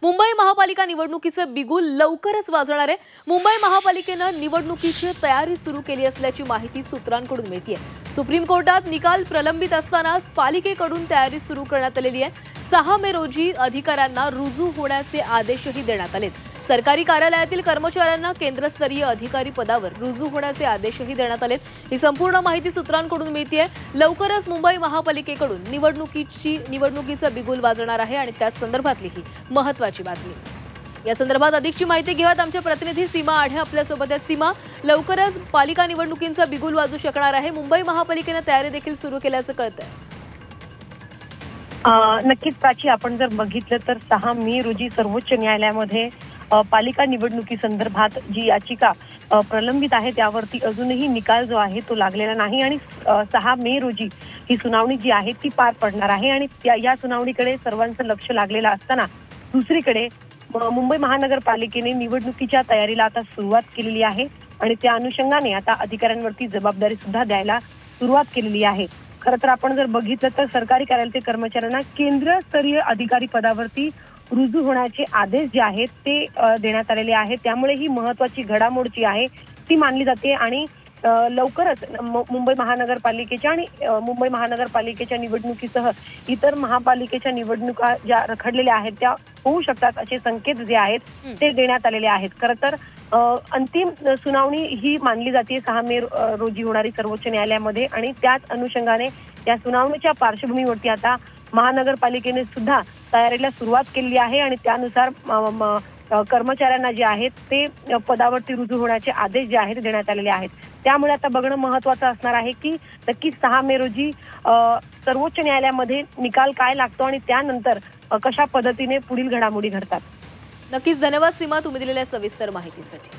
मुंबई महापालिका निवडणुकीचे बिगुल लवकरच वाजणार आहे। मुंबई महापालिकेने निवडणुकीची तयारी सुरू केली असल्याची माहिती सूत्रांकडून मिळते। सुप्रीम कोर्टात निकाल प्रलंबित असतानाच पालिकेकडून तयारी सुरू करण्यात आलेली आहे। 6 मे रोजी अधिकाऱ्यांना रुजू होण्याचे आदेशही देण्यात आलेत। सरकारी कार्यालयातील कर्मचाऱ्यांना केंद्रस्तरीय अधिकारी पदावर रुजू होण्याचे आदेशही देण्यात आलेत। ही संपूर्ण माहिती सूत्रांकडून मिळते। लवकरच मुंबई महापालिकेकडून निवडणुकीचा बिगुल वाजणार आहे आणि त्या संदर्भातली ही महत्त्वाची बातमी। या संदर्भात अधिकची माहिती घेऊयात आमचे प्रतिनिधी सीमा आढे आपल्या सोबत आहेत। सीमा, लवकरच पालिका निवडणुकीचा बिगुल वाजू शकणार आहे। मुंबई महापालिकेने तयारी देखील सुरू केल्याचं कळतंय। नक्कीच प्राची, आपण जर बघितलं तर 6 मे रोजी सर्वोच्च न्यायालयामध्ये पालिका निवडणुकी संदर्भात जी याचिका प्रलंबित आहे त्यावरती अजूनही निकाल जो आहे तो लागलेला नाही आणि 6 मे रोजी ही सुनावणी जी आहे ती पार पडणार आहे आणि या सुनावणीकडे सर्वांचं लक्ष लागलेलं असताना दुसरीकडे मुंबई महानगरपालिकेने निवडणुकीच्या तयारीला आता सुरुवात केलेली आहे आणि त्या अनुषंगाने आता अधिकाऱ्यांवरती जबाबदारी सुद्धा द्यायला सुरुवात केलेली आहे। खरं तर आपण जर बघितलं तर सरकारी कार्यालयातील कर्मचाऱ्यांना केंद्रस्तरीय अधिकारी पदावरती रुजू होण्याचे आदेश जे आहेत ते देण्यात आलेले आहेत। त्यामुळे ही महत्त्वाची घडामोड जी आहे ती मानली जाते आणि लवकरच मुंबई महानगरपालिकेच्या आणि मुंबई महानगरपालिकेच्या निवडणुकीसह इतर महापालिकेच्या निवडणुका ज्या रखडलेल्या आहेत त्या होऊ शकतात असे संकेत जे आहेत ते देण्यात आलेले आहेत। खरं तर अंतिम सुनावणी ही मानली जाते 6 मे रोजी होणारी सर्वोच्च न्यायालयामध्ये आणि त्याच अनुषंगाने या सुनावणीच्या पार्श्वभूमीवरती आता महानगरपालिकेने सुद्धा तयारीला सुरुवात केली आहे आणि त्यानुसार कर्मचाऱ्यांना जे आहेत ते पदावरती रुजू होण्याचे आदेश जे आहेत देण्यात आलेले आहेत। त्यामुळे आता बघणं महत्त्वाचं असणार आहे की नक्कीच 6 मे रोजी सर्वोच्च न्यायालयामध्ये निकाल काय लागतो आणि त्यानंतर कशा पद्धतीने पुढील घडामोडी घडतात। नक्कीच धन्यवाद सीमा, तुम्ही दिलेल्या सविस्तर माहितीसाठी।